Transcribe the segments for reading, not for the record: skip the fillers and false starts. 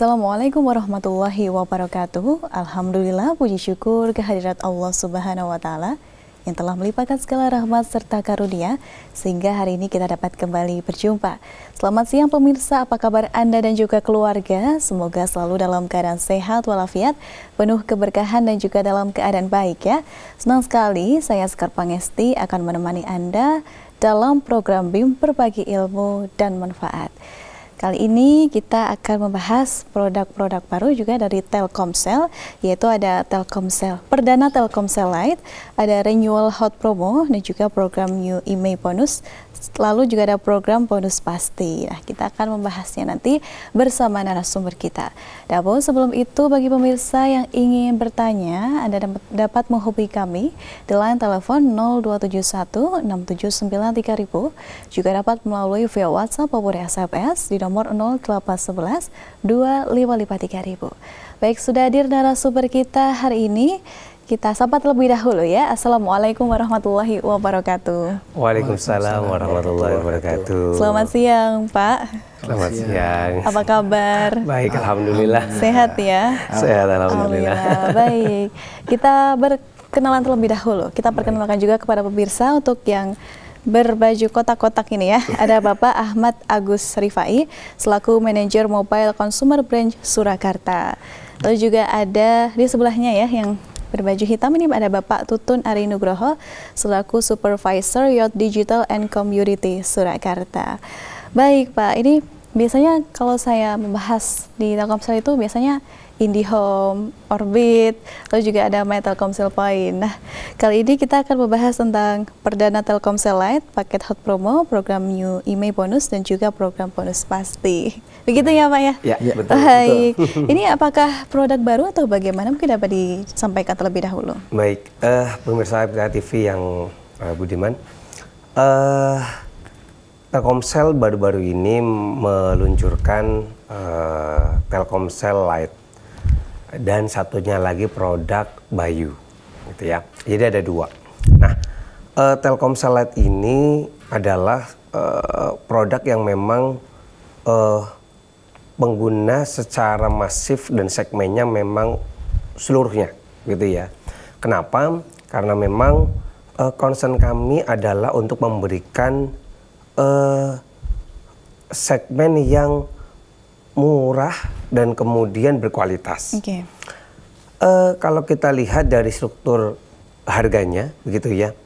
Assalamualaikum warahmatullahi wabarakatuh. Alhamdulillah, puji syukur kehadirat Allah Subhanahu wa Ta'ala yang telah melimpahkan segala rahmat serta karunia sehingga hari ini kita dapat kembali berjumpa. Selamat siang pemirsa, apa kabar Anda dan juga keluarga? Semoga selalu dalam keadaan sehat walafiat, penuh keberkahan dan juga dalam keadaan baik ya. Senang sekali saya Sekar Pangesti akan menemani Anda dalam program BIM Berbagi Ilmu dan Manfaat. Kali ini kita akan membahas produk-produk baru juga dari Telkomsel, yaitu ada Telkomsel Perdana Telkomsel Lite, ada Renewal Hot Promo, dan juga program New IMEI Bonus, lalu juga ada program bonus pasti. Nah, kita akan membahasnya nanti bersama narasumber kita. Namun sebelum itu, bagi pemirsa yang ingin bertanya, Anda dapat menghubungi kami di line telepon 0271 679 3000, juga dapat melalui via WhatsApp maupun SMS di nomor 0811 2553 3000. Baik, sudah hadir narasumber kita hari ini. Kita sapa terlebih dahulu ya. Assalamualaikum warahmatullahi wabarakatuh. Waalaikumsalam warahmatullahi wabarakatuh. Selamat siang, Pak. Selamat siang. Apa kabar? Baik, alhamdulillah. Sehat ya? Sehat, alhamdulillah. Baik. Kita berkenalan terlebih dahulu. Kita perkenalkan juga kepada pemirsa untuk yang berbaju kotak-kotak ini ya. Ada Bapak Ahmad Agus Rifai selaku manajer Mobile Consumer Branch Surakarta. Lalu juga ada di sebelahnya ya yang berbaju hitam ini ada Bapak Tutun Ari Nugroho selaku Supervisor Yacht Digital and Community Surakarta. Baik Pak, ini biasanya kalau saya membahas di Telkomsel itu biasanya IndiHome, Orbit, lalu juga ada My Telkomsel Point. Nah, kali ini kita akan membahas tentang Perdana Telkomsel Lite, paket Hot Promo, program New IMEI Bonus, dan juga program bonus pasti. Begitu ya Pak ya? Ya, betul. Baik. Ini apakah produk baru atau bagaimana? Mungkin dapat disampaikan terlebih dahulu. Baik, pemirsa FPA TV yang budiman, Telkomsel baru-baru ini meluncurkan Telkomsel Lite dan satunya lagi produk Bayu, gitu ya. Jadi ada dua. Nah, Telkomsel Lite ini adalah produk yang memang pengguna secara masif dan segmennya memang seluruhnya, gitu ya. Kenapa? Karena memang concern kami adalah untuk memberikan segmen yang murah dan kemudian berkualitas. Okay. Kalau kita lihat dari struktur harganya, begitu ya,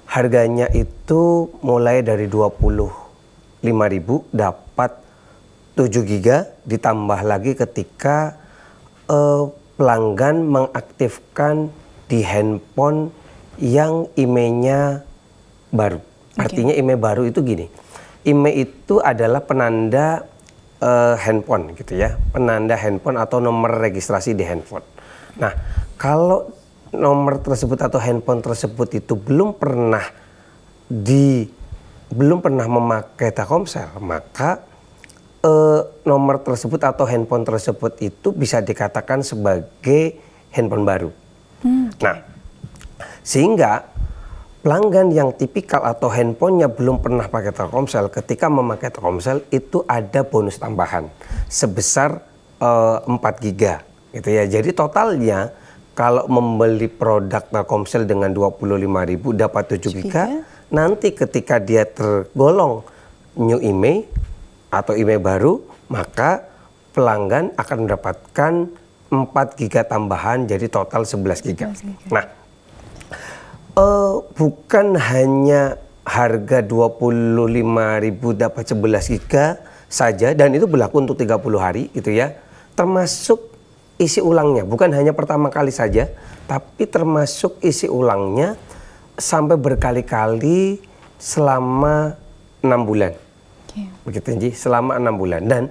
harganya itu mulai dari 25.000 dapat 7 GB, ditambah lagi ketika pelanggan mengaktifkan di handphone yang IMEI-nya baru. Okay. Artinya IMEI baru itu gini, IMEI itu adalah penanda handphone gitu ya, penanda handphone atau nomor registrasi di handphone. Nah, kalau nomor tersebut atau handphone tersebut itu belum pernah memakai Telkomsel, maka nomor tersebut atau handphone tersebut itu bisa dikatakan sebagai handphone baru. Nah, sehingga pelanggan yang tipikal atau handphonenya belum pernah pakai Telkomsel, ketika memakai Telkomsel itu ada bonus tambahan sebesar 4 GB, gitu ya. Jadi totalnya kalau membeli produk Telkomsel dengan 25.000 dapat 7 GB, nanti ketika dia tergolong New IMEI atau IMEI baru, maka pelanggan akan mendapatkan 4 GB tambahan, jadi total 11 GB. Nah, bukan hanya harga 25.000 dapat 11 GB saja, dan itu berlaku untuk 30 hari gitu ya. Termasuk isi ulangnya, bukan hanya pertama kali saja, tapi termasuk isi ulangnya sampai berkali-kali selama 6 bulan. Okay. Begitu Nji, selama 6 bulan. Dan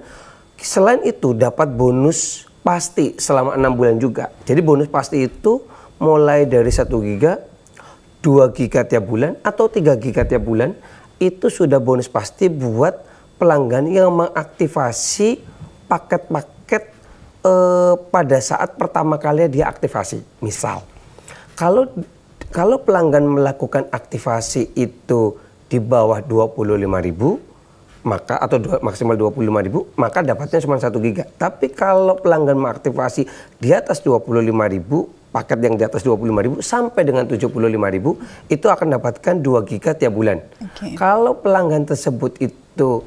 selain itu dapat bonus pasti selama 6 bulan juga. Jadi bonus pasti itu mulai dari 1 GB, 2 GB tiap bulan atau 3 GB tiap bulan, itu sudah bonus pasti buat pelanggan yang mengaktifasi paket-paket pada saat pertama kali dia aktivasi. Misal, kalau pelanggan melakukan aktivasi itu di bawah 25.000, maka atau maksimal 25.000, maka dapatnya cuma 1 giga. Tapi kalau pelanggan mengaktifasi di atas 25.000, paket yang di atas 25.000 sampai dengan 75.000 itu akan dapatkan 2 giga tiap bulan. Kalau pelanggan tersebut itu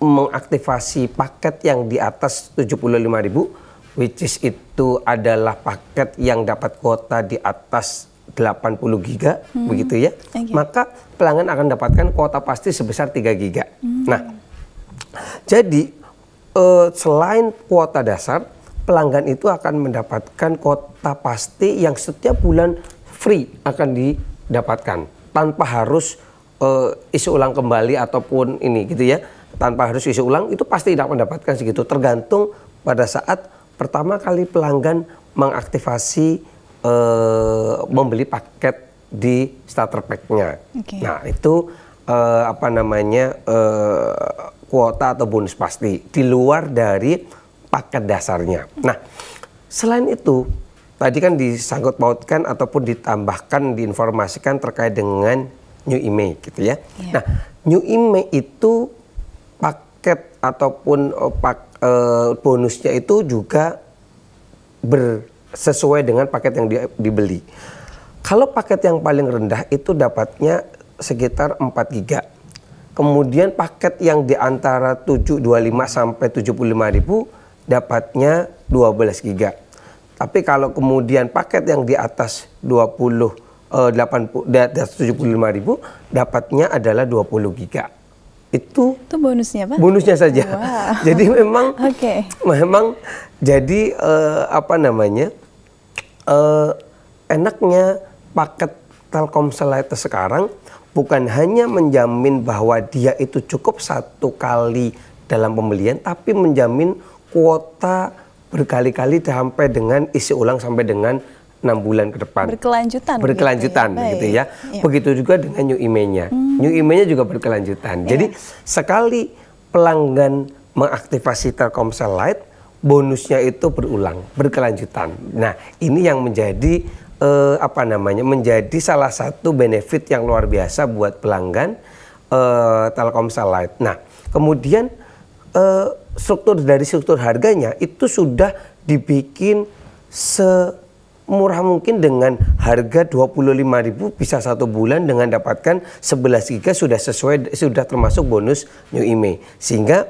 mengaktifasi paket yang di atas 75.000, which is itu adalah paket yang dapat kuota di atas 80 giga, begitu ya, maka pelanggan akan dapatkan kuota pasti sebesar 3 giga. Nah, jadi selain kuota dasar, pelanggan itu akan mendapatkan kuota pasti yang setiap bulan free akan didapatkan tanpa harus isi ulang kembali ataupun ini gitu ya, tanpa harus isi ulang, itu pasti tidak mendapatkan segitu, tergantung pada saat pertama kali pelanggan mengaktifasi membeli paket di starter pack-nya. Nah, itu apa namanya kuota atau bonus pasti di luar dari paket dasarnya. Nah, selain itu tadi kan disangkut pautkan ataupun ditambahkan, diinformasikan terkait dengan New IMEI gitu ya. Nah, New IMEI itu paket ataupun bonusnya itu juga sesuai dengan paket yang dibeli. Kalau paket yang paling rendah itu dapatnya sekitar 4 giga. Kemudian paket yang di antara 725 sampai 75.000 dapatnya 12 giga. Tapi kalau kemudian paket yang di atas 75.000 dapatnya adalah 20 giga. Itu bonusnya, Pak? Bonusnya saja. Wow. Jadi memang memang jadi apa namanya? Enaknya paket Telkomsel Lite sekarang bukan hanya menjamin bahwa dia itu cukup 1 kali dalam pembelian, tapi menjamin kuota berkali-kali sampai dengan isi ulang sampai dengan 6 bulan ke depan. Berkelanjutan gitu ya. Begitu juga dengan New IMEI-nya. New IMEI-nya juga berkelanjutan. Jadi sekali pelanggan mengaktifasi Telkomsel Lite, bonusnya itu berulang, berkelanjutan. Nah, ini yang menjadi apa namanya? Menjadi salah satu benefit yang luar biasa buat pelanggan Telkomsel Lite. Nah, kemudian struktur harganya itu sudah dibikin semurah mungkin dengan harga 25.000 bisa 1 bulan dengan dapatkan 11 giga sudah termasuk bonus New IMEI. Sehingga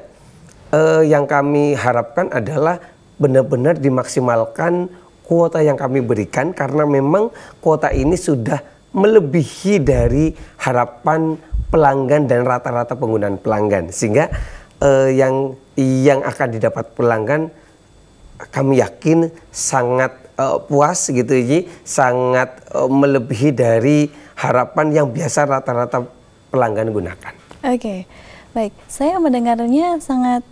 yang kami harapkan adalah benar-benar dimaksimalkan kuota yang kami berikan, karena memang kuota ini sudah melebihi dari harapan pelanggan dan rata-rata penggunaan pelanggan, sehingga yang akan didapat pelanggan kami yakin sangat puas gitu ya, sangat melebihi dari harapan yang biasa rata-rata pelanggan gunakan. Oke, baik. Saya mendengarnya sangat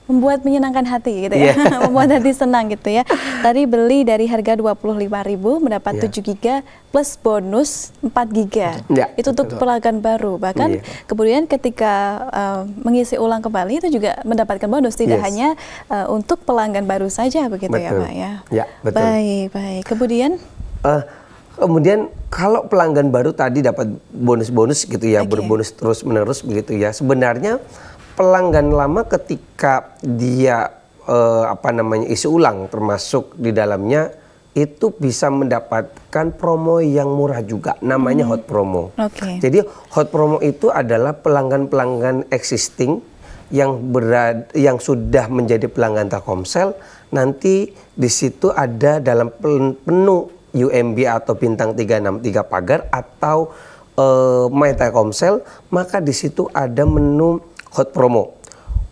membuat menyenangkan hati gitu ya, membuat hati senang gitu ya. Tadi beli dari harga 25.000 mendapat 7 giga plus bonus 4 giga. Itu untuk pelanggan baru. Bahkan kemudian ketika mengisi ulang kembali itu juga mendapatkan bonus, tidak hanya untuk pelanggan baru saja begitu ya, Pak ya. Betul. Baik. Kemudian kalau pelanggan baru tadi dapat bonus-bonus gitu ya, berbonus terus-menerus begitu ya. Sebenarnya pelanggan lama ketika dia isi ulang termasuk di dalamnya itu bisa mendapatkan promo yang murah juga, namanya hot promo. Jadi hot promo itu adalah pelanggan-pelanggan existing yang sudah menjadi pelanggan Telkomsel, nanti di situ ada dalam menu UMB atau bintang 363 pagar atau My Telkomsel, maka di situ ada menu hot promo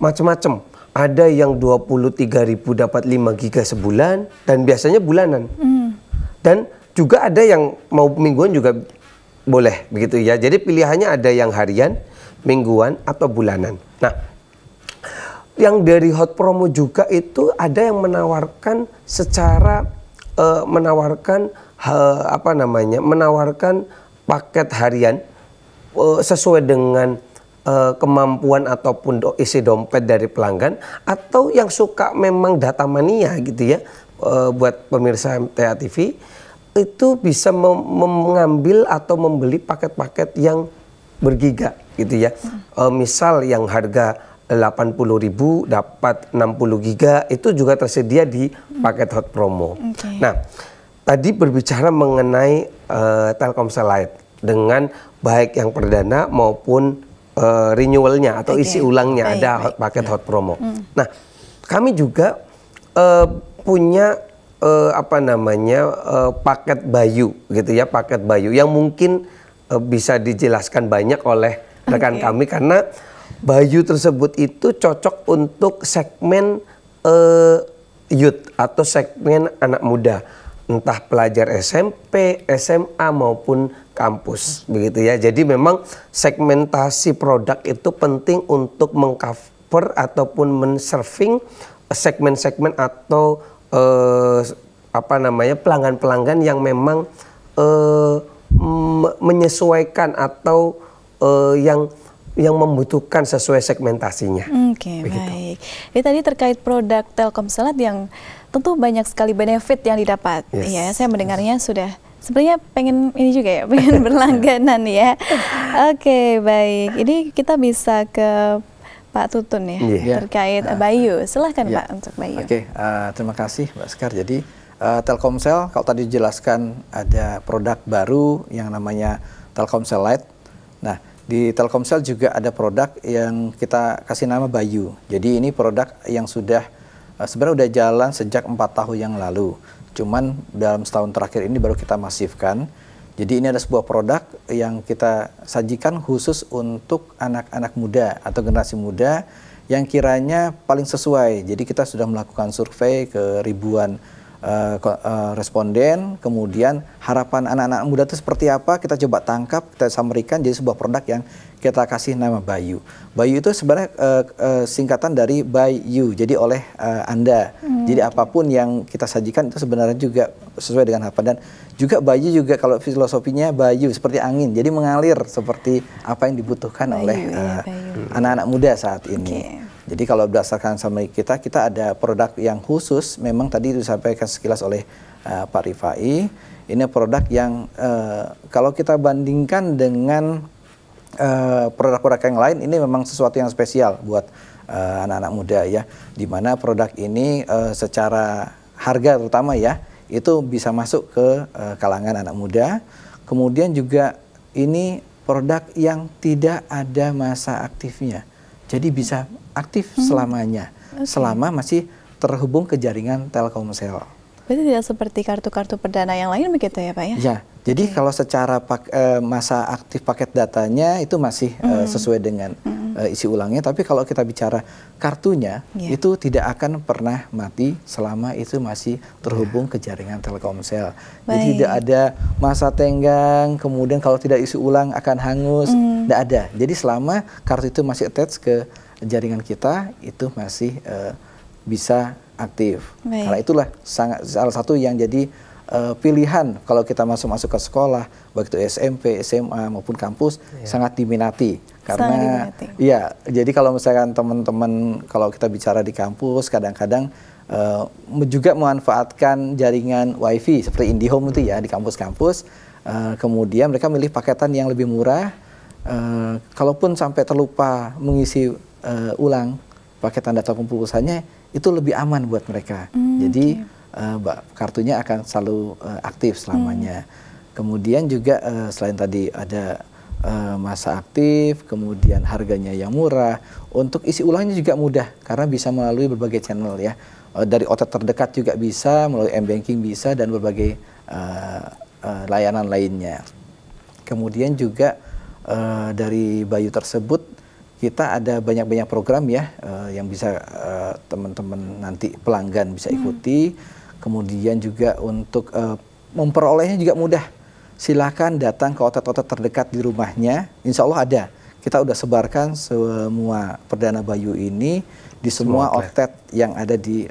macam-macam. Ada yang 23.000 dapat 5 giga sebulan dan biasanya bulanan. Dan juga ada yang mau mingguan juga boleh begitu ya. Jadi pilihannya ada yang harian, mingguan atau bulanan. Nah, yang dari hot promo juga itu ada yang menawarkan menawarkan paket harian sesuai dengan kemampuan ataupun isi dompet dari pelanggan, atau yang suka memang data mania gitu ya, buat pemirsa MTA TV itu bisa mengambil atau membeli paket-paket yang bergiga. gitu ya. Misal yang harga 80.000 dapat 60 giga itu juga tersedia di paket hot promo. Nah, tadi berbicara mengenai Telkomsel Lite dengan baik yang perdana maupun renewalnya atau isi ulangnya ada paket hot promo. Nah, kami juga punya paket Bayu gitu ya, paket Bayu yang mungkin bisa dijelaskan banyak oleh rekan kami karena Bayu tersebut itu cocok untuk segmen youth atau segmen anak muda, entah pelajar SMP, SMA maupun kampus begitu ya. Jadi memang segmentasi produk itu penting untuk mengcover ataupun menserving segmen-segmen atau pelanggan-pelanggan yang memang menyesuaikan atau yang membutuhkan sesuai segmentasinya. Baik. Ini tadi terkait produk Telkomsel Lite yang tentu banyak sekali benefit yang didapat. Ya, saya mendengarnya sudah sebenarnya pengen ini juga ya, pengen berlangganan ya. Baik. Ini kita bisa ke Pak Tutun ya, terkait Bayu. Silahkan Pak untuk Bayu. Terima kasih Mbak Sekar. Jadi Telkomsel, kalau tadi dijelaskan ada produk baru yang namanya Telkomsel Lite. Nah, di Telkomsel juga ada produk yang kita kasih nama Bayu. Jadi ini produk yang sudah sebenarnya udah jalan sejak 4 tahun yang lalu. Cuman dalam setahun terakhir ini baru kita masifkan. Jadi ini ada sebuah produk yang kita sajikan khusus untuk anak-anak muda atau generasi muda yang kiranya paling sesuai. Jadi kita sudah melakukan survei ke ribuan responden, kemudian harapan anak-anak muda itu seperti apa, kita coba tangkap, kita samerikan jadi sebuah produk yang kita kasih nama Bayu. Bayu itu sebenarnya singkatan dari by you, jadi oleh Anda. Jadi apapun yang kita sajikan itu sebenarnya juga sesuai dengan harapan. Dan juga Bayu juga kalau filosofinya Bayu seperti angin, jadi mengalir seperti apa yang dibutuhkan oleh anak-anak muda saat ini. Jadi kalau berdasarkan sama kita ada produk yang khusus, memang tadi disampaikan sekilas oleh Pak Rifai, ini produk yang kalau kita bandingkan dengan produk-produk yang lain, ini memang sesuatu yang spesial buat anak-anak muda ya, dimana produk ini secara harga terutama ya, itu bisa masuk ke kalangan anak muda. Kemudian juga ini produk yang tidak ada masa aktifnya. Jadi bisa aktif selamanya, selama masih terhubung ke jaringan Telkomsel. Berarti tidak seperti kartu-kartu perdana yang lain begitu ya Pak ya? Ya, jadi kalau secara masa aktif paket datanya itu masih sesuai dengan isi ulangnya. Tapi kalau kita bicara kartunya, itu tidak akan pernah mati selama itu masih terhubung ke jaringan Telkomsel. Jadi tidak ada masa tenggang, kemudian kalau tidak isi ulang akan hangus, tidak ada. Jadi selama kartu itu masih attach ke jaringan kita, itu masih bisa aktif. Karena itulah salah satu yang jadi pilihan kalau kita masuk ke sekolah, baik itu SMP, SMA maupun kampus, sangat diminati. Karena ya, jadi kalau misalkan teman-teman kalau kita bicara di kampus, kadang-kadang juga memanfaatkan jaringan WiFi seperti IndiHome itu ya di kampus-kampus. Kemudian mereka milih paketan yang lebih murah. Kalaupun sampai terlupa mengisi ulang paketan data pulsanya, itu lebih aman buat mereka. Jadi kartunya akan selalu aktif selamanya. Kemudian juga selain tadi ada masa aktif, kemudian harganya yang murah. Untuk isi ulangnya juga mudah karena bisa melalui berbagai channel ya. Dari OTT terdekat juga bisa, melalui M-Banking bisa, dan berbagai layanan lainnya. Kemudian juga dari Bayu tersebut kita ada banyak program ya yang bisa teman-teman nanti pelanggan bisa ikuti. Kemudian juga untuk memperolehnya juga mudah. Silakan datang ke OTT terdekat di rumahnya. Insya Allah ada. Kita udah sebarkan semua perdana Bayu ini di semua OTT yang ada di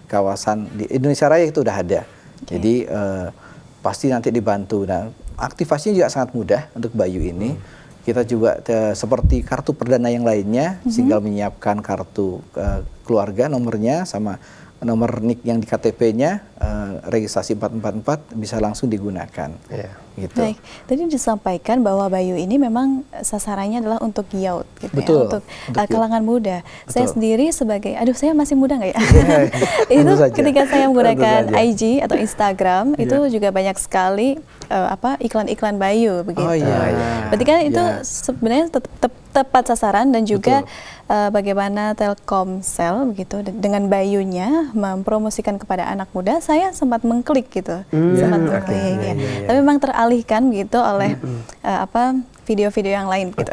kawasan di Indonesia Raya, itu udah ada. Jadi pasti nanti dibantu. Nah, aktivasinya juga sangat mudah untuk Bayu ini. Kita juga seperti kartu perdana yang lainnya, tinggal menyiapkan kartu keluarga, nomornya sama nomor NIK yang di KTP-nya, registrasi 444 bisa langsung digunakan. Gitu. Baik, tadi disampaikan bahwa Bayu ini memang sasarannya adalah untuk youth, gitu betul, ya, untuk kalangan muda. Betul. Saya sendiri sebagai, saya masih muda nggak ya? Itu ketika saya menggunakan IG atau Instagram itu juga banyak sekali iklan-iklan Bayu begitu. Oh, iya. Berarti kan itu sebenarnya tepat sasaran dan juga bagaimana Telkomsel begitu dengan Bayunya mempromosikan kepada anak muda. Saya sempat mengklik gitu, sempat mengklik. Tapi memang teralihkan gitu oleh video-video yang lain gitu.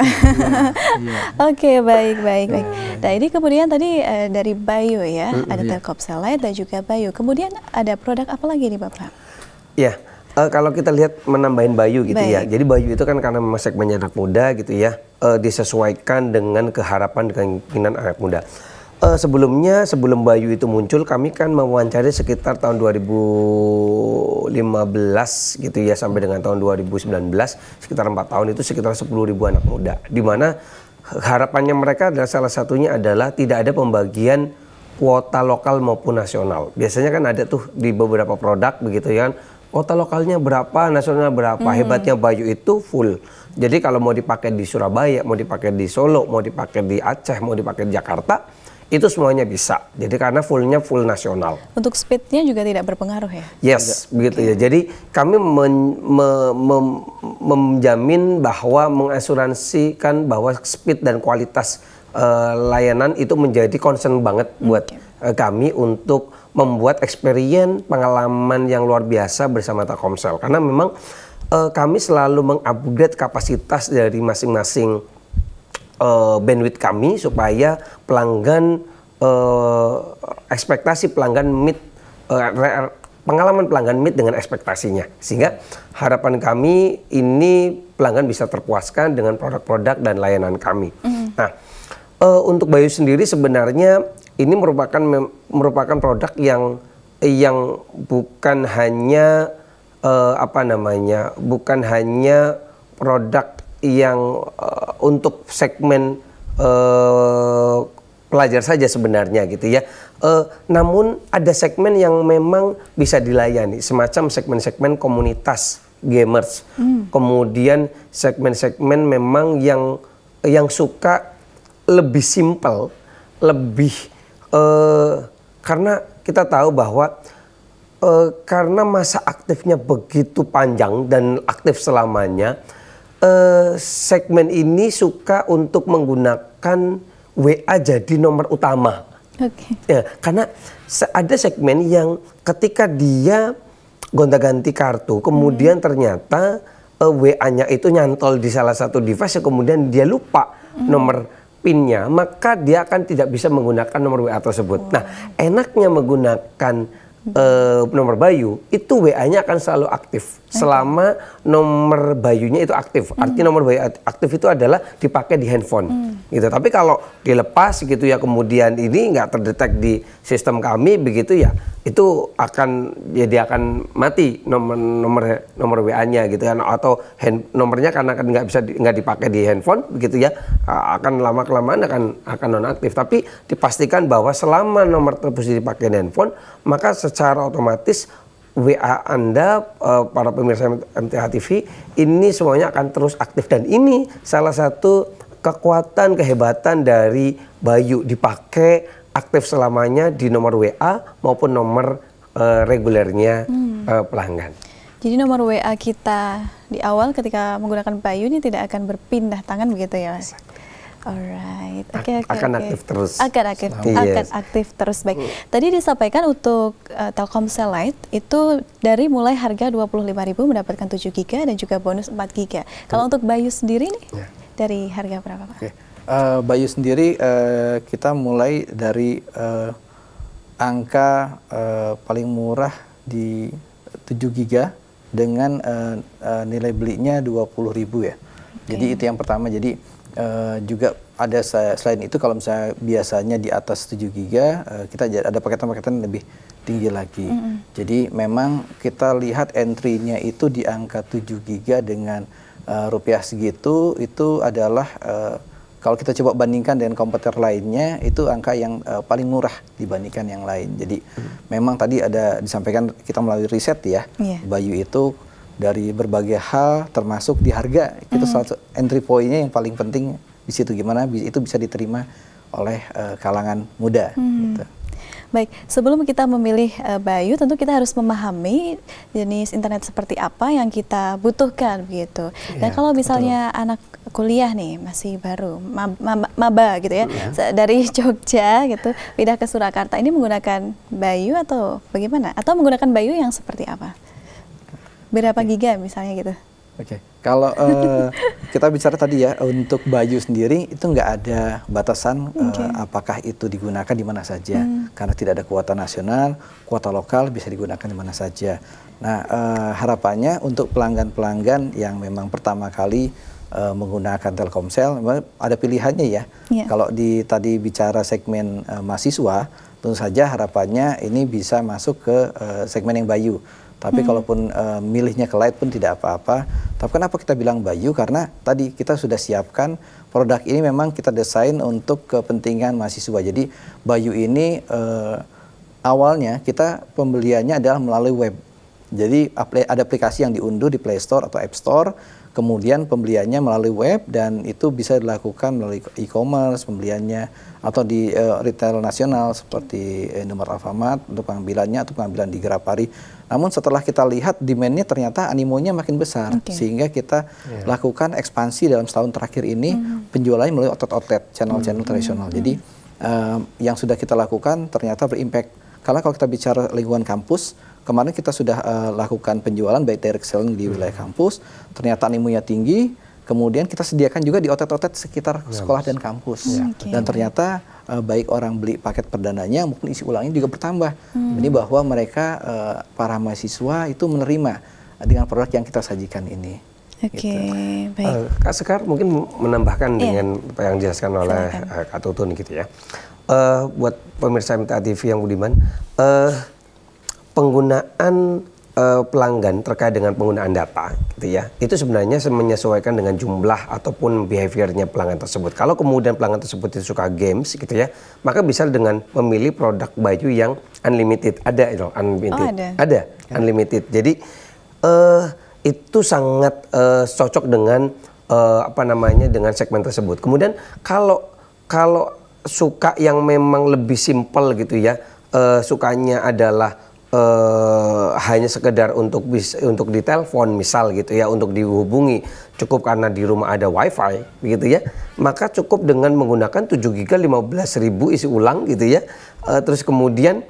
Oke, baik. Nah, ini kemudian tadi dari Bayu ya, ada Telkomsel Lite dan juga Bayu. Kemudian ada produk apa lagi nih Bapak? Ya. Kalau kita lihat menambahin Bayu gitu ya, jadi Bayu itu kan karena memang segmennya anak muda gitu ya, disesuaikan dengan keharapan dan keinginan anak muda. Sebelum Bayu itu muncul, kami kan mewawancari sekitar tahun 2015 gitu ya, sampai dengan tahun 2019, sekitar 4 tahun itu sekitar 10.000 anak muda. Di mana harapannya mereka adalah salah satunya adalah tidak ada pembagian kuota lokal maupun nasional. Biasanya kan ada tuh di beberapa produk begitu ya, kuota lokalnya berapa, nasional berapa. Hebatnya Bayu itu full. Jadi kalau mau dipakai di Surabaya, mau dipakai di Solo, mau dipakai di Aceh, mau dipakai di Jakarta, itu semuanya bisa. Jadi karena fullnya full nasional. Untuk speednya juga tidak berpengaruh ya? Yes, begitu ya. Jadi kami menjamin bahwa mengasuransikan bahwa speed dan kualitas layanan itu menjadi concern banget buat kami untuk membuat experience pengalaman yang luar biasa bersama Telkomsel. Karena memang kami selalu mengupgrade kapasitas dari masing-masing bandwidth kami supaya pelanggan ekspektasi pelanggan meet pengalaman pelanggan meet dengan ekspektasinya. Sehingga harapan kami ini pelanggan bisa terpuaskan dengan produk-produk dan layanan kami. Nah, untuk Bayu sendiri sebenarnya ini merupakan produk yang bukan hanya bukan hanya produk yang untuk segmen pelajar saja sebenarnya gitu ya. Namun ada segmen yang memang bisa dilayani, semacam segmen-segmen komunitas gamers. Kemudian segmen-segmen memang yang suka lebih simple, lebih karena kita tahu bahwa karena masa aktifnya begitu panjang dan aktif selamanya, segmen ini suka untuk menggunakan WA jadi nomor utama. Ya, karena ada segmen yang ketika dia gonta-ganti kartu, kemudian ternyata WA-nya itu nyantol di salah satu device, kemudian dia lupa nomor PIN-nya, maka dia akan tidak bisa menggunakan nomor WA tersebut. Nah, enaknya menggunakan nomor Bayu, itu WA-nya akan selalu aktif selama nomor Bayunya itu aktif. Artinya nomor Bayu aktif itu adalah dipakai di handphone. Gitu. Tapi kalau dilepas gitu ya, kemudian ini nggak terdetek di sistem kami begitu ya, itu akan mati nomor WA-nya gitu kan, atau nomornya karena nggak dipakai di handphone begitu ya, akan lama-kelamaan akan nonaktif. Tapi dipastikan bahwa selama nomor tersebut dipakai di handphone, maka secara otomatis WA Anda, para pemirsa MTA TV, ini semuanya akan terus aktif. Dan ini salah satu kekuatan, kehebatan dari Bayu, dipakai aktif selamanya di nomor WA maupun nomor regulernya pelanggan. Jadi nomor WA kita di awal ketika menggunakan Bayu ini tidak akan berpindah tangan begitu ya Mas? Alright, akan aktif terus. Akan aktif terus. Baik. Tadi disampaikan untuk Telkomsel Lite itu dari mulai harga 25.000 mendapatkan 7 GB dan juga bonus 4 GB. Kalau untuk Bayu sendiri nih dari harga berapa Pak? Bayu sendiri kita mulai dari angka paling murah di 7 GB dengan nilai belinya 20.000 ya. Jadi itu yang pertama. Jadi juga ada selain itu, kalau misalnya biasanya di atas 7 GB kita ada paketan-paketan lebih tinggi lagi. Jadi memang kita lihat entry-nya itu di angka 7 GB dengan rupiah segitu, itu adalah kalau kita coba bandingkan dengan kompetitor lainnya, itu angka yang paling murah dibandingkan yang lain. Jadi memang tadi ada disampaikan kita melalui riset ya, Bayu itu dari berbagai hal termasuk di harga, itu salah satu entry point-nya yang paling penting di situ, gimana itu bisa diterima oleh kalangan muda. Gitu. Baik, sebelum kita memilih Bayu, tentu kita harus memahami jenis internet seperti apa yang kita butuhkan begitu. Dan kalau misalnya anak kuliah nih, masih baru, maba gitu ya, dari Jogja gitu, pindah ke Surakarta, ini menggunakan Bayu atau bagaimana? Atau menggunakan Bayu yang seperti apa? Berapa giga misalnya gitu? Oke, kalau kita bicara tadi ya, untuk Bayu sendiri itu nggak ada batasan apakah itu digunakan di mana saja, karena tidak ada kuota nasional, kuota lokal bisa digunakan di mana saja. Nah, harapannya untuk pelanggan-pelanggan yang memang pertama kali menggunakan Telkomsel, memang ada pilihannya ya. Kalau tadi bicara segmen mahasiswa, tentu saja harapannya ini bisa masuk ke segmen yang Bayu. Tapi kalaupun milihnya ke Lite pun tidak apa-apa. Tapi kenapa kita bilang Bayu? Karena tadi kita sudah siapkan produk ini memang kita desain untuk kepentingan mahasiswa. Jadi Bayu ini awalnya kita pembeliannya adalah melalui web. Jadi ada aplikasi yang diunduh di Play Store atau App Store. Kemudian pembeliannya melalui web dan itu bisa dilakukan melalui e-commerce pembeliannya atau di retail nasional seperti Indomaret, Alfamart untuk pengambilannya atau pengambilan di Grapari. Namun setelah kita lihat demand-nya ternyata animonya makin besar sehingga kita lakukan ekspansi dalam setahun terakhir ini penjualannya melalui outlet channel-channel tradisional. Jadi yang sudah kita lakukan ternyata berimpact. Karena kalau kita bicara lingkungan kampus, kemarin kita sudah lakukan penjualan baik direct selling di wilayah kampus, ternyata animonya tinggi, kemudian kita sediakan juga di outlet-outlet sekitar sekolah dan kampus. Dan ternyata baik orang beli paket perdananya maupun isi ulangnya juga bertambah. Jadi bahwa mereka, para mahasiswa itu menerima dengan produk yang kita sajikan ini. Baik. Kak Sekar mungkin menambahkan dengan apa yang dijelaskan oleh Kak Tutun gitu ya. Buat pemirsa MTA TV yang budiman, penggunaan pelanggan terkait dengan penggunaan data gitu ya, itu sebenarnya menyesuaikan dengan jumlah ataupun behaviornya pelanggan tersebut. Kalau kemudian pelanggan tersebut itu suka games gitu ya, maka bisa dengan memilih produk Bayu yang unlimited. Ada itu unlimited. Ada unlimited. Jadi itu sangat cocok dengan dengan segmen tersebut. Kemudian kalau suka yang memang lebih simpel gitu ya, sukanya adalah hanya sekedar untuk ditelepon misal gitu ya, untuk dihubungi cukup karena di rumah ada wifi gitu ya, maka cukup dengan menggunakan 7 GB 15.000 isi ulang gitu ya, terus kemudian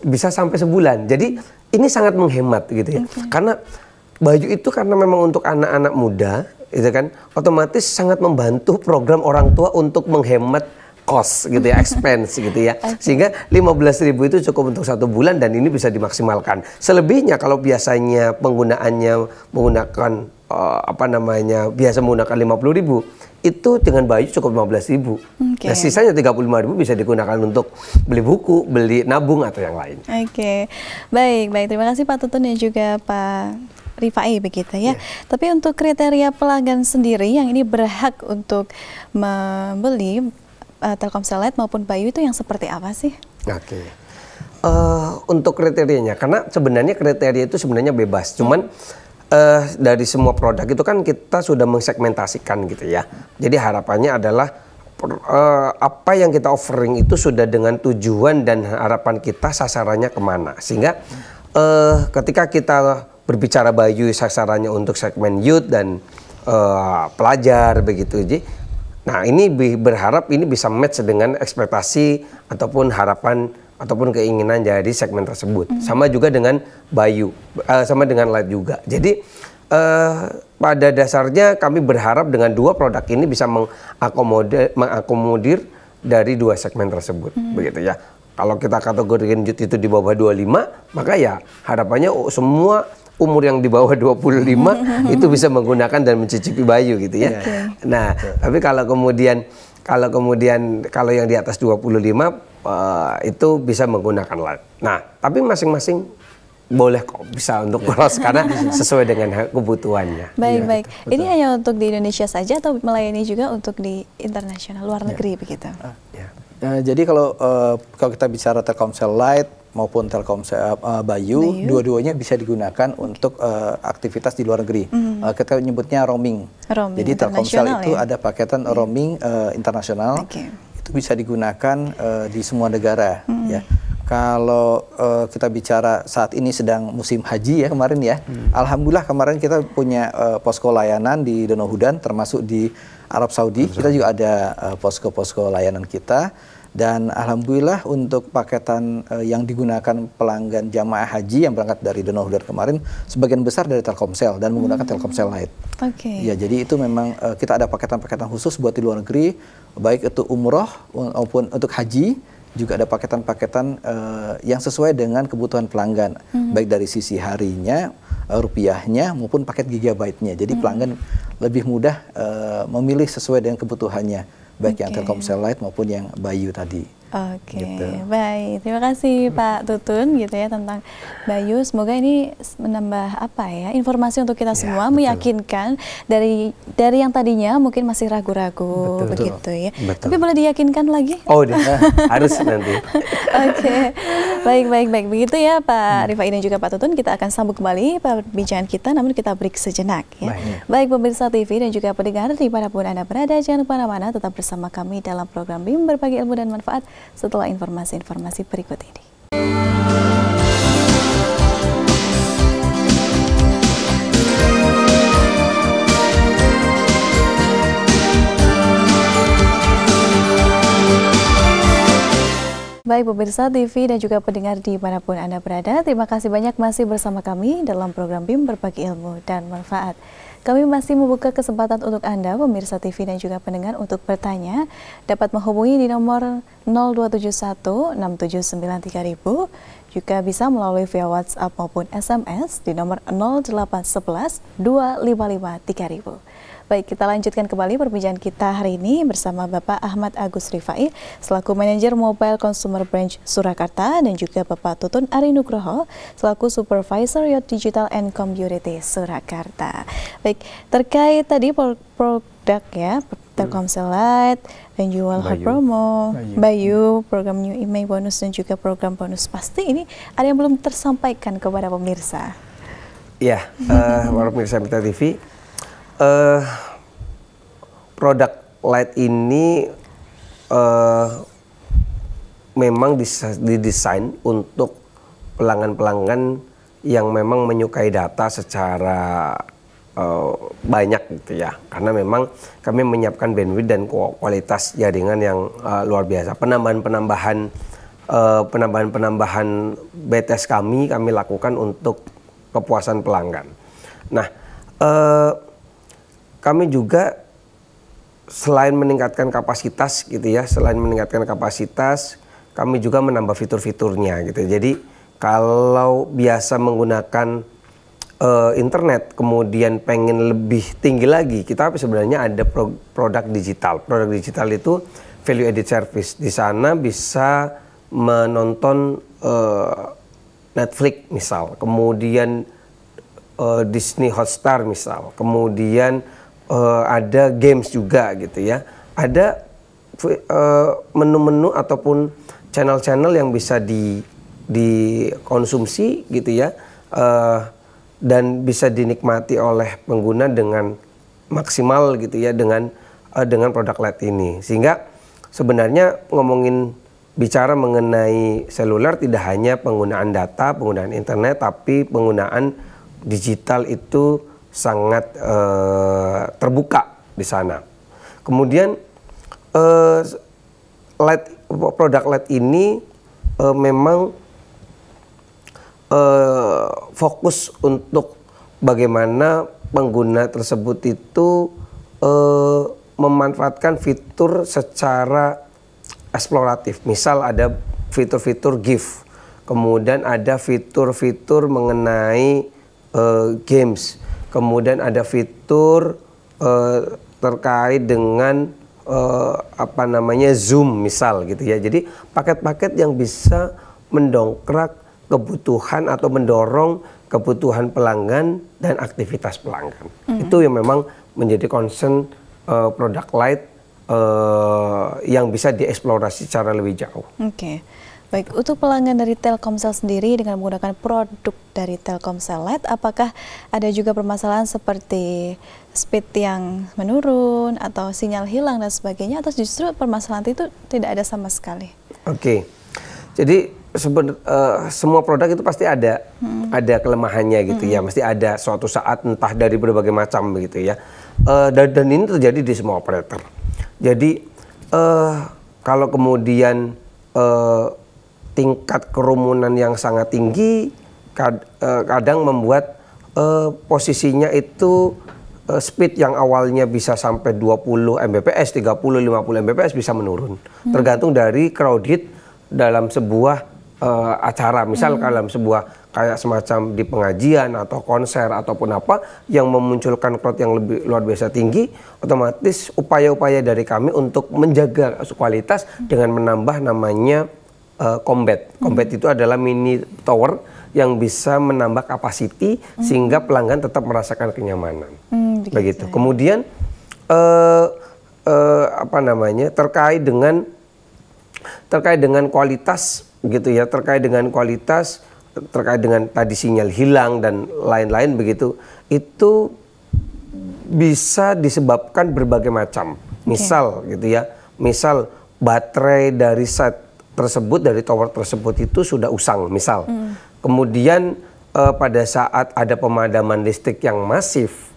bisa sampai sebulan. Jadi ini sangat menghemat gitu ya, karena Bayu itu karena memang untuk anak-anak muda itu kan otomatis sangat membantu program orang tua untuk menghemat cost gitu ya, expense gitu ya. Sehingga 15.000 itu cukup untuk 1 bulan dan ini bisa dimaksimalkan. Selebihnya kalau biasanya penggunaannya menggunakan biasa menggunakan 50.000, itu dengan Bayu cukup 15.000. Nah, sisanya 35.000 bisa digunakan untuk beli buku, beli nabung atau yang lain. Baik. Terima kasih Pak Tutun dan juga Pak Rifai begitu ya. Tapi untuk kriteria pelanggan sendiri yang ini berhak untuk membeli Telkomsel Lite maupun Bayu itu yang seperti apa sih? Untuk kriterianya, karena sebenarnya kriteria itu sebenarnya bebas. Cuman dari semua produk itu kan kita sudah mengsegmentasikan gitu ya. Jadi harapannya adalah apa yang kita offering itu sudah dengan tujuan dan harapan kita sasarannya kemana. Sehingga ketika kita berbicara Bayu sasarannya untuk segmen youth dan pelajar begitu. Nah ini berharap ini bisa match dengan ekspektasi ataupun harapan ataupun keinginan dari segmen tersebut. Sama juga dengan Bayu, sama dengan Lite juga. Jadi pada dasarnya kami berharap dengan dua produk ini bisa mengakomodir dari dua segmen tersebut, begitu ya. Kalau kita kategorikan youth itu di bawah 25, maka ya harapannya semua umur yang di bawah 25 itu bisa menggunakan dan mencicipi Bayu gitu ya. Nah, tapi kalau yang di atas 25 itu bisa menggunakan Lite. Nah, tapi masing-masing boleh kok, bisa untuk cross karena sesuai dengan kebutuhannya. Baik. Ini hanya untuk di Indonesia saja atau melayani juga untuk di internasional, luar negeri begitu? Jadi kalau kita bicara Telkomsel Lite maupun Telkomsel Bayu, dua-duanya bisa digunakan untuk aktivitas di luar negeri. Kita menyebutnya roaming. Jadi Telkomsel itu ada paketan roaming internasional. Itu bisa digunakan di semua negara. Ya. Kalau kita bicara saat ini sedang musim haji ya kemarin ya, alhamdulillah kemarin kita punya posko layanan di Danau Hudan, termasuk di Arab Saudi. Kita juga ada posko-posko layanan kita. Dan alhamdulillah untuk paketan yang digunakan pelanggan jamaah haji yang berangkat dari Danau Hudan kemarin, sebagian besar dari Telkomsel dan menggunakan Telkomsel Lite. Ya, jadi itu memang kita ada paketan-paketan khusus buat di luar negeri, baik itu umroh maupun untuk haji. Juga ada paketan-paketan yang sesuai dengan kebutuhan pelanggan, baik dari sisi harinya, rupiahnya, maupun paket gigabyte-nya. Jadi pelanggan lebih mudah memilih sesuai dengan kebutuhannya, baik yang Telkomsel Lite maupun yang Bayu tadi. Gitu. Baik. Terima kasih Pak Tutun gitu ya tentang Bayu. Semoga ini menambah apa ya informasi untuk kita semua, meyakinkan dari yang tadinya mungkin masih ragu-ragu begitu ya. Tapi boleh diyakinkan lagi? Oh, harus nanti. Baik. Begitu ya Pak Rifai dan juga Pak Tutun. Kita akan sambung kembali perbincangan kita, namun kita break sejenak ya. Baik pemirsa TV dan juga pendengar dimanapun Anda berada, jangan kemana-mana, tetap bersama kami dalam program BIM Berbagi Ilmu dan Manfaat setelah informasi-informasi berikut ini. Baik pemirsa TV dan juga pendengar dimanapun Anda berada, terima kasih banyak masih bersama kami dalam program BIM Berbagi Ilmu dan Manfaat. Kami masih membuka kesempatan untuk Anda, pemirsa TV dan juga pendengar, untuk bertanya. Dapat menghubungi di nomor 0271-679-3000, juga bisa melalui via WhatsApp maupun SMS di nomor 0811-255-3000. Baik, kita lanjutkan kembali perbincangan kita hari ini bersama Bapak Ahmad Agus Rifai, selaku Manajer Mobile Consumer Branch Surakarta, dan juga Bapak Tutun Ari Nugroho, selaku Supervisor Yacht Digital and Community Surakarta. Baik, terkait tadi produk ya, Telkomsel Lite, dan jual hot promo, Bayu, program New Email Bonus, dan juga program bonus pasti, ini ada yang belum tersampaikan kepada pemirsa. Ya, para pemirsa Mitra TV, produk Lite ini memang didesain untuk pelanggan-pelanggan yang memang menyukai data secara banyak gitu ya, karena memang kami menyiapkan bandwidth dan kualitas jaringan yang luar biasa. Penambahan BTS kami lakukan untuk kepuasan pelanggan. Nah, kami juga selain meningkatkan kapasitas gitu ya, kami juga menambah fitur-fiturnya gitu. Jadi kalau biasa menggunakan internet, kemudian pengen lebih tinggi lagi, kita sebenarnya ada produk digital. Produk digital itu value added service. Di sana bisa menonton Netflix misal, kemudian Disney Hotstar misal, kemudian ada games juga gitu ya. Ada menu-menu ataupun channel-channel yang bisa dikonsumsi gitu ya, dan bisa dinikmati oleh pengguna dengan maksimal gitu ya dengan produk Lite ini. Sehingga sebenarnya bicara mengenai seluler tidak hanya penggunaan data, penggunaan internet, tapi penggunaan digital itu sangat terbuka di sana. Kemudian produk Lite ini memang fokus untuk bagaimana pengguna tersebut itu memanfaatkan fitur secara eksploratif. Misal ada fitur-fitur GIF, kemudian ada fitur-fitur mengenai games, kemudian ada fitur terkait dengan Zoom misal gitu ya. Jadi paket-paket yang bisa mendongkrak kebutuhan atau mendorong kebutuhan pelanggan dan aktivitas pelanggan. Itu yang memang menjadi concern produk light yang bisa dieksplorasi secara lebih jauh. Oke. Baik, untuk pelanggan dari Telkomsel sendiri dengan menggunakan produk dari Telkomsel Lite, apakah ada juga permasalahan seperti speed yang menurun atau sinyal hilang dan sebagainya, atau justru permasalahan itu tidak ada sama sekali? Oke, jadi semua produk itu pasti ada kelemahannya gitu ya, mesti ada suatu saat entah dari berbagai macam begitu ya, dan ini terjadi di semua operator. Jadi kalau kemudian tingkat kerumunan yang sangat tinggi kadang membuat posisinya itu speed yang awalnya bisa sampai 20 Mbps, 30, 50 Mbps bisa menurun. Tergantung dari crowded dalam sebuah acara, misal dalam sebuah kayak semacam di pengajian atau konser ataupun apa yang memunculkan crowd yang lebih luar biasa tinggi, otomatis upaya-upaya dari kami untuk menjaga kualitas dengan menambah namanya Combat. Combat itu adalah mini tower yang bisa menambah kapasiti sehingga pelanggan tetap merasakan kenyamanan. Begitu. Kemudian terkait dengan kualitas gitu ya, terkait dengan tadi sinyal hilang dan lain-lain begitu, itu bisa disebabkan berbagai macam. Misal gitu ya, misal baterai dari dari tower tersebut itu sudah usang misal. Kemudian pada saat ada pemadaman listrik yang masif,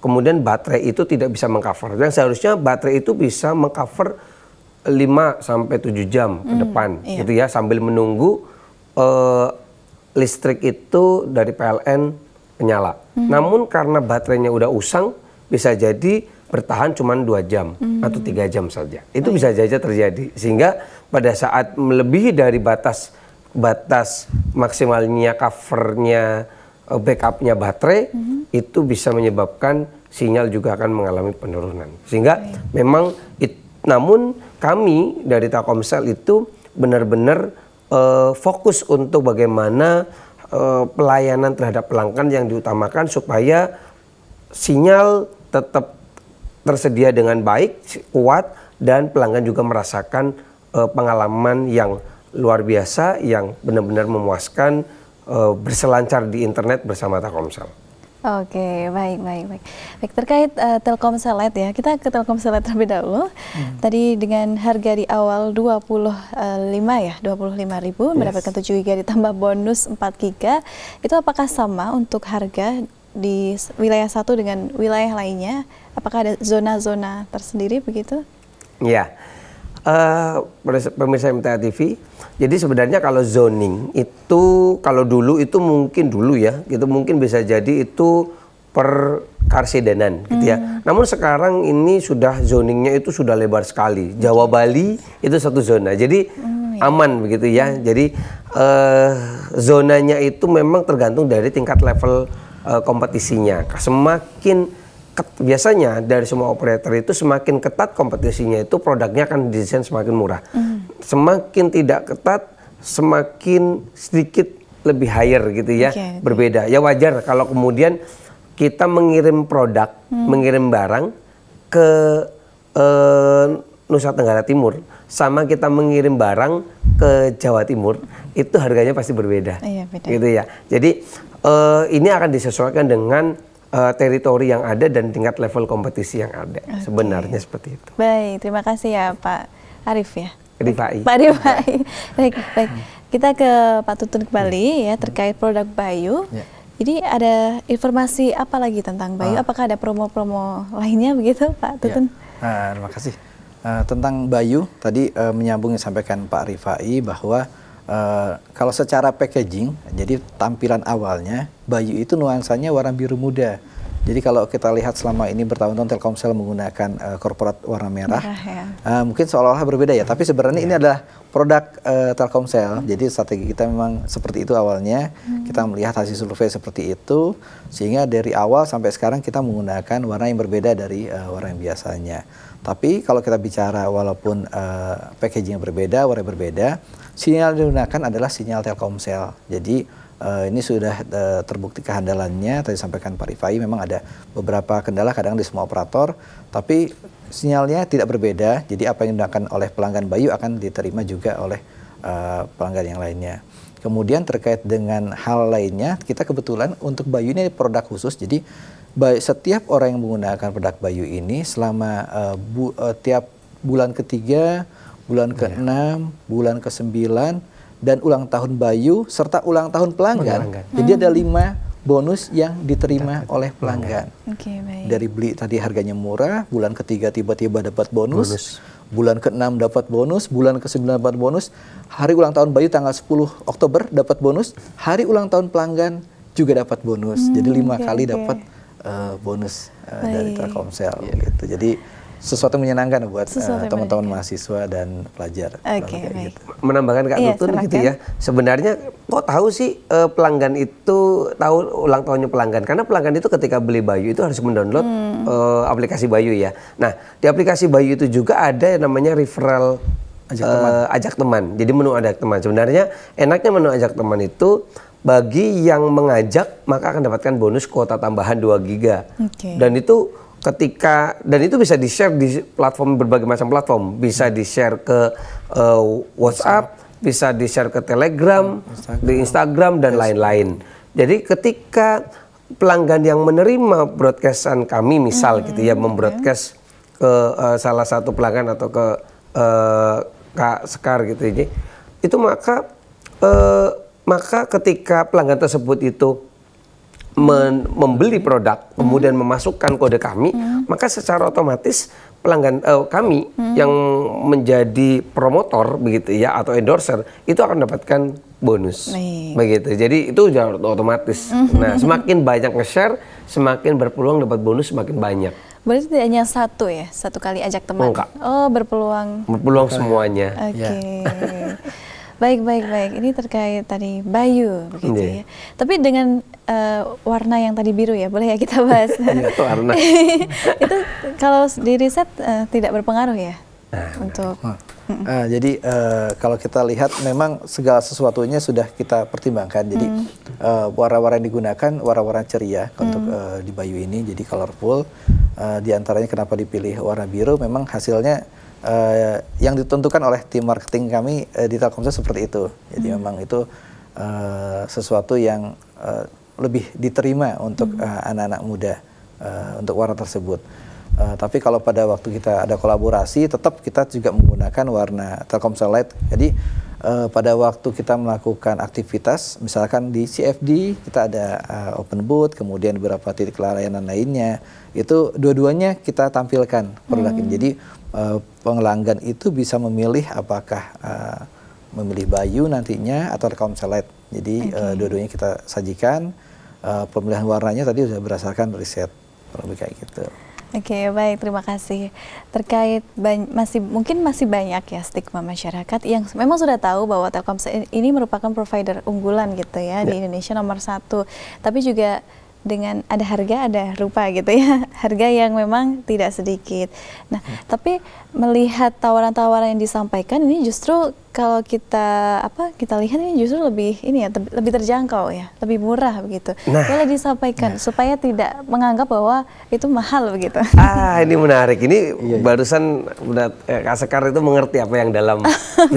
kemudian baterai itu tidak bisa mengcover. Yang seharusnya baterai itu bisa mengcover 5 sampai 7 jam ke depan gitu ya, sambil menunggu listrik itu dari PLN menyala. Namun karena baterainya udah usang, bisa jadi bertahan cuma 2 jam atau 3 jam saja. Itu bisa saja terjadi. Sehingga pada saat melebihi dari batas maksimalnya covernya, backupnya baterai, itu bisa menyebabkan sinyal juga akan mengalami penurunan. Sehingga memang, namun kami dari Telkomsel itu benar-benar fokus untuk bagaimana pelayanan terhadap pelanggan yang diutamakan supaya sinyal tetap tersedia dengan baik, kuat, dan pelanggan juga merasakan pengalaman yang luar biasa, yang benar-benar memuaskan, berselancar di internet bersama Telkomsel. Oke, baik. Terkait Telkomsel Lite ya, kita ke Telkomsel Lite terlebih dahulu. Tadi dengan harga di awal 25.000 mendapatkan 7 GB ditambah bonus 4 GB. Itu apakah sama untuk harga di wilayah satu dengan wilayah lainnya? Apakah ada zona-zona tersendiri begitu? Ya, pemirsa MTA TV. Jadi sebenarnya kalau zoning itu, kalau dulu itu mungkin bisa jadi itu per karsidenan gitu ya. Namun sekarang ini sudah zoningnya itu sudah lebar sekali. Jawa Bali itu satu zona. Jadi aman begitu ya. Jadi zonanya itu memang tergantung dari tingkat level kompetisinya. Biasanya dari semua operator itu semakin ketat kompetisinya itu produknya akan didesain semakin murah. Semakin tidak ketat, semakin sedikit lebih higher gitu ya. Berbeda. Ya wajar kalau kemudian kita mengirim produk, mengirim barang ke Nusa Tenggara Timur sama kita mengirim barang ke Jawa Timur, itu harganya pasti berbeda. Gitu ya. Jadi ini akan disesuaikan dengan teritori yang ada dan tingkat level kompetisi yang ada. Sebenarnya seperti itu. Baik, terima kasih ya Pak Arif ya. Rifai. Pak Rifai. Baik. Kita ke Pak Tutun kembali ya terkait produk Bayu. Jadi ada informasi apa lagi tentang Bayu? Apakah ada promo-promo lainnya begitu Pak Tutun? Terima kasih. Tentang Bayu tadi menyambung yang disampaikan Pak Rifai bahwa kalau secara packaging, jadi tampilan awalnya Bayu itu nuansanya warna biru muda. Jadi kalau kita lihat selama ini bertahun-tahun Telkomsel menggunakan korporat warna merah, mungkin seolah-olah berbeda ya. Tapi sebenarnya ini adalah produk Telkomsel. Jadi strategi kita memang seperti itu awalnya. Kita melihat hasil survei seperti itu, sehingga dari awal sampai sekarang kita menggunakan warna yang berbeda dari warna yang biasanya. Tapi kalau kita bicara walaupun packaging berbeda, warna berbeda, sinyal yang digunakan adalah sinyal Telkomsel. Jadi ini sudah terbukti kehandalannya. Tadi sampaikan Pak Rifai, memang ada beberapa kendala kadang di semua operator, tapi sinyalnya tidak berbeda. Jadi apa yang digunakan oleh pelanggan Bayu akan diterima juga oleh pelanggan yang lainnya. Kemudian terkait dengan hal lainnya, kita kebetulan untuk Bayu ini produk khusus. Jadi setiap orang yang menggunakan produk Bayu ini selama tiap bulan ketiga, bulan ke-6, bulan ke-9, dan ulang tahun Bayu serta ulang tahun pelanggan. Jadi ada 5 bonus yang diterima oleh pelanggan. Baik. Dari beli tadi harganya murah, bulan ketiga tiba-tiba dapat bonus. Bulan ke-6 dapat bonus, bulan ke-9 dapat bonus, hari ulang tahun Bayu tanggal 10 Oktober dapat bonus, hari ulang tahun pelanggan juga dapat bonus. Jadi 5 kali dapat bonus dari Telkomsel gitu. Jadi sesuatu yang menyenangkan buat teman-teman mahasiswa dan pelajar. Baik. Gitu. Menambahkan Kak Tutun gitu ya. Sebenarnya kok tahu sih pelanggan itu tahu ulang tahunnya pelanggan? Karena pelanggan itu ketika beli Bayu itu harus mendownload aplikasi Bayu ya. Nah, di aplikasi Bayu itu juga ada yang namanya referral ajak teman. Jadi menu ajak teman. Sebenarnya enaknya menu ajak teman itu bagi yang mengajak maka akan dapatkan bonus kuota tambahan 2 giga. Dan itu bisa di-share di platform, berbagai macam platform. Bisa di-share ke WhatsApp, bisa di-share ke Telegram, di Instagram dan lain-lain. Jadi ketika pelanggan yang menerima broadcastan kami misal gitu ya, membroadcast ke salah satu pelanggan atau ke Kak Sekar gitu ya, itu maka ketika pelanggan tersebut itu membeli produk kemudian memasukkan kode kami, maka secara otomatis pelanggan kami yang menjadi promotor begitu ya atau endorser itu akan mendapatkan bonus. Begitu. Jadi itu sudah otomatis. Nah, semakin banyak nge-share, semakin berpeluang dapat bonus semakin banyak. Berarti tidak hanya satu ya, satu kali ajak teman. Oh, berpeluang. Berpeluang semuanya. Baik. Ini terkait tadi Bayu begitu ya. Tapi dengan warna yang tadi biru ya, boleh ya kita bahas? Itu warna. Itu kalau di riset tidak berpengaruh ya untuk. Jadi kalau kita lihat memang segala sesuatunya sudah kita pertimbangkan. Jadi warna-warna yang digunakan warna-warna ceria untuk di Bayu ini, jadi colorful. Di antaranya kenapa dipilih warna biru? Memang hasilnya yang ditentukan oleh tim marketing kami di Telkomsel seperti itu. Jadi memang itu sesuatu yang lebih diterima untuk anak-anak muda untuk warna tersebut. Tapi kalau pada waktu kita ada kolaborasi, tetap kita juga menggunakan warna Telkomsel Light. Jadi pada waktu kita melakukan aktivitas, misalkan di CFD kita ada open booth, kemudian beberapa titik layanan lainnya, itu dua-duanya kita tampilkan produk ini. Jadi pelanggan itu bisa memilih apakah memilih Bayu nantinya atau Telkomsel Light. Jadi dua-duanya kita sajikan. Pemilihan warnanya tadi sudah berdasarkan riset, lebih kayak gitu. Baik, terima kasih. Terkait mungkin masih banyak ya stigma masyarakat yang memang sudah tahu bahwa Telkomsel ini merupakan provider unggulan gitu ya di Indonesia nomor 1. Tapi juga dengan ada harga, ada rupa gitu ya, harga yang memang tidak sedikit. Nah, tapi melihat tawaran-tawaran yang disampaikan ini justru kalau kita lihat ini justru lebih lebih terjangkau ya, lebih murah begitu. Boleh disampaikan supaya tidak menganggap bahwa itu mahal begitu. Ini menarik. Ini barusan Kak Sekar itu mengerti apa yang dalam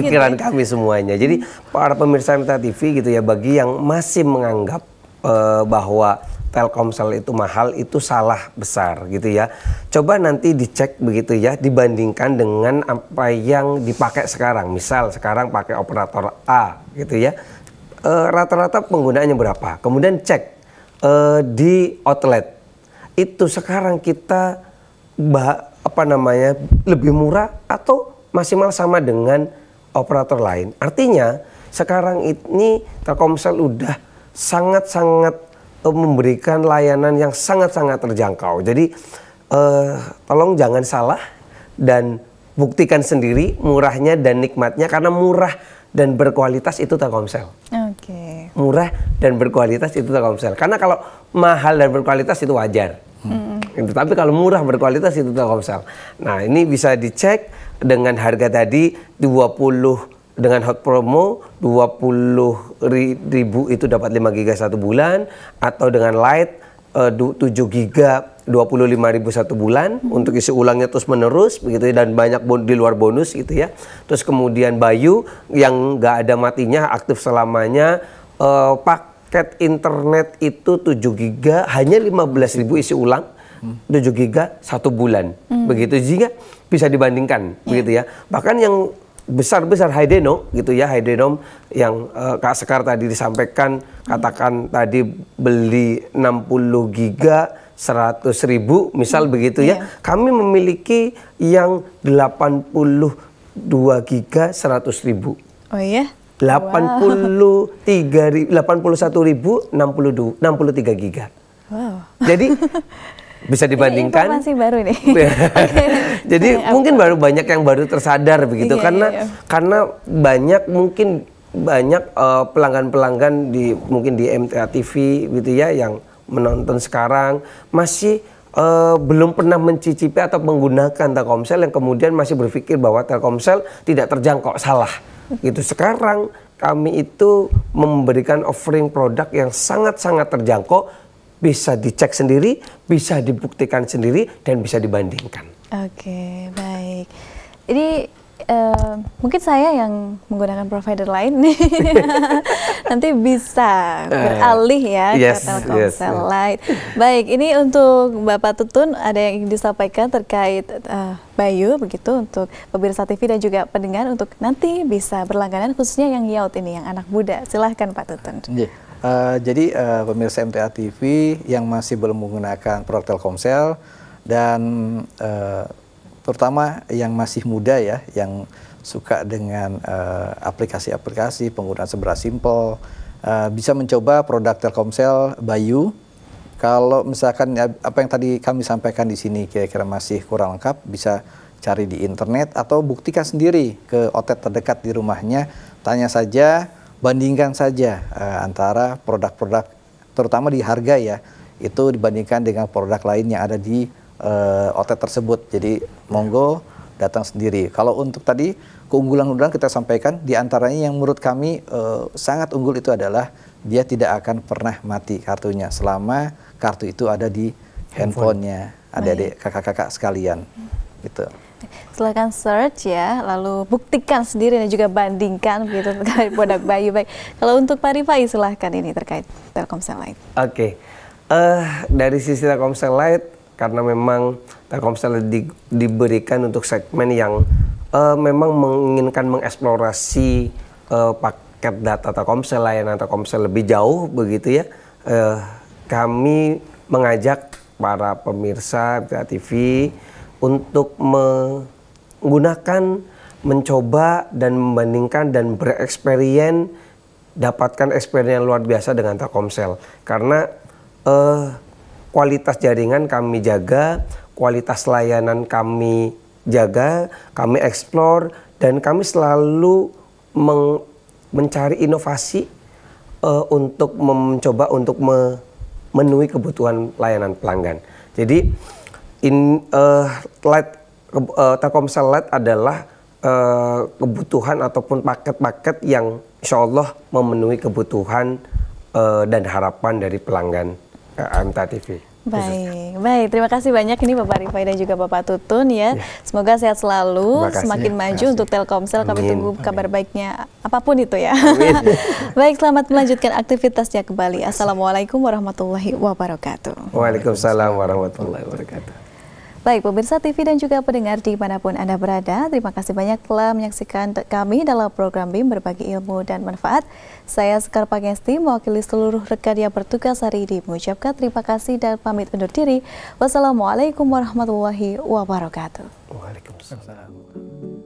pikiran kami semuanya. Jadi para pemirsa MTA TV gitu ya, bagi yang masih menganggap bahwa Telkomsel itu mahal, itu salah besar gitu ya. Coba nanti dicek begitu ya, dibandingkan dengan apa yang dipakai sekarang. Misal sekarang pakai operator A gitu ya, rata-rata penggunaannya berapa. Kemudian cek di outlet, itu sekarang kita lebih murah atau maksimal sama dengan operator lain. Artinya sekarang ini Telkomsel udah sangat-sangat memberikan layanan yang sangat-sangat terjangkau. Jadi tolong jangan salah dan buktikan sendiri murahnya dan nikmatnya, karena murah dan berkualitas itu Telkomsel. Murah dan berkualitas itu Telkomsel. Karena kalau mahal dan berkualitas itu wajar. Gitu. Tapi kalau murah berkualitas itu Telkomsel. Nah, ini bisa dicek dengan harga tadi 20 dengan hot promo 20.000 itu dapat 5 GB 1 bulan, atau dengan light 7 GB 25.000 1 bulan untuk isi ulangnya terus menerus begitu ya, dan banyak di luar bonus gitu ya. Terus kemudian Bayu yang nggak ada matinya, aktif selamanya, paket internet itu 7 GB hanya 15.000 isi ulang, 7 GB 1 bulan begitu, jika bisa dibandingkan begitu ya. Bahkan yang besar-besar Haideno gitu ya, Haidenom yang Kak Sekar tadi disampaikan, katakan tadi beli 60 GB 100.000 misal begitu ya. Kami memiliki yang 82 GB 100.000. Oh iya? 81.063 GB. Wow. Jadi bisa dibandingkan. Ini informasi baru nih. Jadi mungkin baru banyak yang baru tersadar begitu, karena banyak pelanggan-pelanggan mungkin di MTA TV gitu ya yang menonton sekarang masih belum pernah mencicipi atau menggunakan Telkomsel, yang kemudian masih berpikir bahwa Telkomsel tidak terjangkau. Salah gitu. Sekarang kami itu memberikan offering produk yang sangat-sangat terjangkau, bisa dicek sendiri, bisa dibuktikan sendiri, dan bisa dibandingkan. Oke, baik. Ini mungkin saya yang menggunakan provider lain nih nanti bisa beralih ya ke Telkomsel Lite. Baik, ini untuk Bapak Tutun ada yang ingin disampaikan terkait Bayu begitu untuk pemirsa TV dan juga pendengar untuk nanti bisa berlangganan, khususnya yang yaut ini, yang anak muda. Silahkan Pak Tutun. Jadi pemirsa MTA TV yang masih belum menggunakan produk Telkomsel dan terutama yang masih muda ya, yang suka dengan aplikasi-aplikasi penggunaan seberang simple, bisa mencoba produk Telkomsel Bayu. Kalau misalkan apa yang tadi kami sampaikan di sini kira-kira masih kurang lengkap, bisa cari di internet atau buktikan sendiri ke outlet terdekat di rumahnya. Tanya saja, bandingkan saja antara produk-produk, terutama di harga ya, itu dibandingkan dengan produk lain yang ada di outlet tersebut. Jadi monggo datang sendiri. Kalau untuk tadi keunggulan-keunggulan kita sampaikan, diantaranya yang menurut kami sangat unggul itu adalah dia tidak akan pernah mati kartunya selama kartu itu ada di handphonenya adik-adik kakak-kakak sekalian. Gitu. Silakan search ya, lalu buktikan sendiri dan juga bandingkan begitu terkait produk Bayu. Baik, kalau untuk Pak Rifai silahkan ini terkait Telkomsel Lite. Oke, dari sisi Telkomsel Lite, karena memang Telkomsel diberikan untuk segmen yang memang menginginkan mengeksplorasi paket data Telkomsel, layanan Telkomsel lebih jauh begitu ya. Kami mengajak para pemirsa MTA TV untuk menggunakan, mencoba dan membandingkan dan bereksperimen, dapatkan experience yang luar biasa dengan Telkomsel. Karena kualitas jaringan kami jaga, kualitas layanan kami jaga, kami eksplor, dan kami selalu mencari inovasi untuk mencoba untuk memenuhi kebutuhan layanan pelanggan. Jadi Telkomsel Lite adalah kebutuhan ataupun paket-paket yang insya Allah memenuhi kebutuhan dan harapan dari pelanggan MTA TV. Baik. Terima kasih banyak ini Bapak Rifai dan juga Bapak Tutun ya. Semoga sehat selalu, semakin maju untuk Telkomsel. Kami tunggu kabar baiknya apapun itu ya. Baik, selamat melanjutkan aktivitasnya kembali. Assalamualaikum warahmatullahi wabarakatuh. Waalaikumsalam warahmatullahi wabarakatuh. Baik, pemirsa TV dan juga pendengar dimanapun Anda berada, terima kasih banyak telah menyaksikan kami dalam program BIM Berbagi Ilmu dan Manfaat. Saya Sekar Pangesti, mewakili seluruh rekan yang bertugas hari ini, mengucapkan terima kasih dan pamit undur diri. Wassalamualaikum warahmatullahi wabarakatuh. Waalaikumsalam.